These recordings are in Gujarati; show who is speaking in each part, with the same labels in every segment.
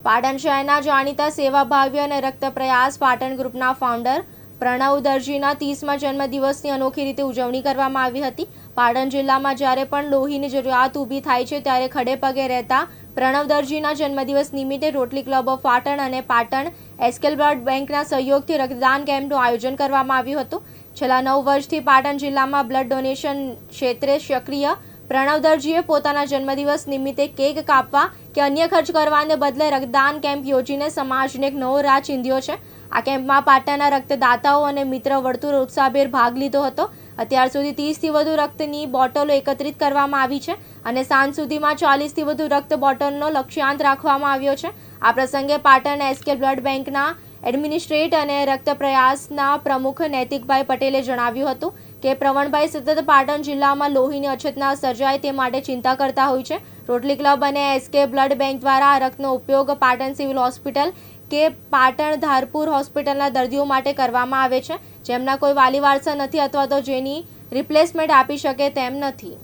Speaker 1: પાટણ શહેરના જાણીતા સેવાભાવી અને રક્ત પ્રયાસ પાટણ ગ્રુપના ફાઉન્ડર પ્રણવ દરજીના 30મા જન્મદિવસની અનોખી રીતે ઉજવણી કરવામાં આવી હતી। પાટણ જિલ્લામાં જ્યારે પણ લોહીની જરૂરિયાત ઊભી થાય છે ત્યારે ખડે પગે રહેતા પ્રણવ દરજીના જન્મદિવસ નિમિત્તે રોટરી ક્લબ ઓફ પાટણ અને પાટણ એસ્કેલ બ્લડ બેંકના સહયોગથી રક્તદાન કેમ્પનું આયોજન કરવામાં આવ્યું હતું। છેલ્લા 9 વર્ષથી પાટણ જિલ્લામાં બ્લડ ડોનેશન ક્ષેત્રે સક્રિય પ્રણવ દરજીએ પોતાના જન્મદિવસ નિમિત્તે કેક કાપવા કે અન્ય ખર્ચ કરવાને બદલે રક્તદાન કેમ્પ યોજીને સમાજને એક નવો રાહ ચીંધ્યો છે। આ કેમ્પમાં પાટણના રક્તદાતાઓ અને મિત્ર વર્તુળ ઉત્સાહભેર ભાગ લીધો હતો। અત્યાર સુધી 30થી વધુ રક્તની બોટલો એકત્રિત કરવામાં આવી છે અને સાંજ સુધીમાં 40થી વધુ રક્ત બોટલનો લક્ષ્યાંક રાખવામાં આવ્યો છે। આ પ્રસંગે પાટણ એસ્કેલ બ્લડ બેંકના એડમિનિસ્ટ્રેટ અને રક્ત પ્રયાસના પ્રમુખ નૈતિકભાઈ પટેલે જણાવ્યું હતું કે પ્રવણભાઈ સતત પાટણ જિલ્લામાં લોહીની અછત ન સર્જાય તે માટે ચિંતા કરતા હોય છે। રોટરી ક્લબ અને એસકે બ્લડ બેંક દ્વારા આ રક્તનો ઉપયોગ પાટણ સિવિલ હોસ્પિટલ કે પાટણ ધારપુર હોસ્પિટલના દર્દીઓ માટે કરવામાં આવે છે જેમના કોઈ વાલી વારસા નથી અથવા તો જેની રિપ્લેસમેન્ટ આપી શકે તેમ નથી।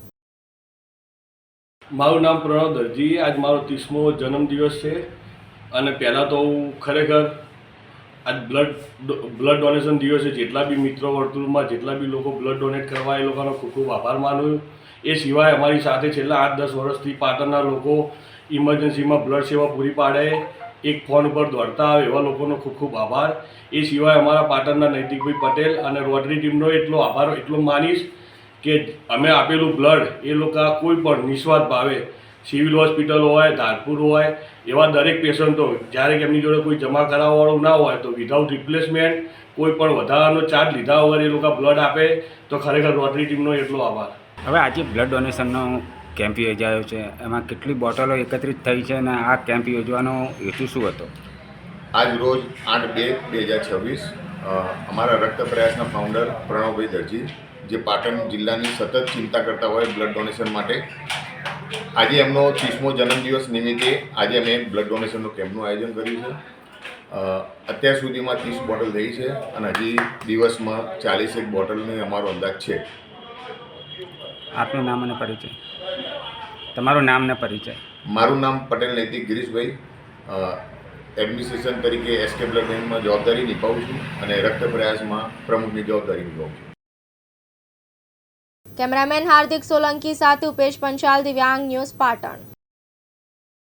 Speaker 2: મારું નામ પ્રણવ દરજી। આજ મારો 30મો જન્મદિવસ છે અને પહેલાં તો હું ખરેખર આજ બ્લડ ડોનેશન દિવસે જેટલા બી મિત્રો વર્તુળમાં જેટલા બી લોકો બ્લડ ડોનેટ કરવા એ લોકોનો ખૂબ ખૂબ આભાર માનું। એ સિવાય અમારી સાથે છેલ્લા 8-10 વર્ષથી પાટણના લોકો ઇમરજન્સીમાં બ્લડ સેવા પૂરી પાડે એક ફોન ઉપર દોડતા આવે એવા લોકોનો ખૂબ ખૂબ આભાર। એ સિવાય અમારા પાટણના નૈતિકભાઈ પટેલ અને રોટરી ટીમનો એટલો આભાર એટલો માનીશ કે અમે આપેલું બ્લડ એ લોકો કોઈ પણ નિસ્વાર્થ ભાવે સિવિલ હોસ્પિટલ હોય ધારપુર હોય એવા દરેક પેશન્ટો જ્યારે કે એમની જોડે કોઈ જમા કરાવવાવાળું ના હોય તો વિધાઉટ રિપ્લેસમેન્ટ કોઈ પણ વધારાનો ચાર્જ લીધા વગર એ લોકો બ્લડ આપે તો ખરેખર રોટરી ટીમનો એટલો આભાર।
Speaker 3: હવે આજે બ્લડ ડોનેશનનો કેમ્પ યોજાયો છે, એમાં કેટલી બોટલો એકત્રિત થઈ છે અને આ કેમ્પ યોજવાનો હેતુ શું હતો?
Speaker 4: આજ રોજ 8/2/2026 અમારા રક્ત પ્રયાસના ફાઉન્ડર પ્રણવભાઈ દરજી જે પાટણ જિલ્લાની સતત ચિંતા કરતા હોય બ્લડ ડોનેશન માટે, આજે એમનો 30મો જન્મદિવસ નિમિત્તે આજે અમે બ્લડ ડોનેશનનો કેમ્પનું આયોજન કર્યું છે। અત્યાર સુધીમાં 30 બોટલ થઈ છે અને હજી દિવસમાં 41 બોટલની અમારો અંદાજ છે।
Speaker 3: આપનું નામ અને પરિચય? તમારું નામ અને પરિચય?
Speaker 4: મારું નામ પટેલ નૈતિક ગિરીશભાઈ, એડમિનિસ્ટ્રેશન તરીકે એસકે બ્લડ બેંકમાં જવાબદારી નિભાવું છું અને રક્ત પ્રયાસમાં પ્રમુખની જવાબદારી નિભાવું છું।
Speaker 1: કેમેરામેન હાર્દિક સોલંકી સાથે ઉપેશ પંચાલ, દિવ્યાંગ ન્યૂઝ, પાટણ।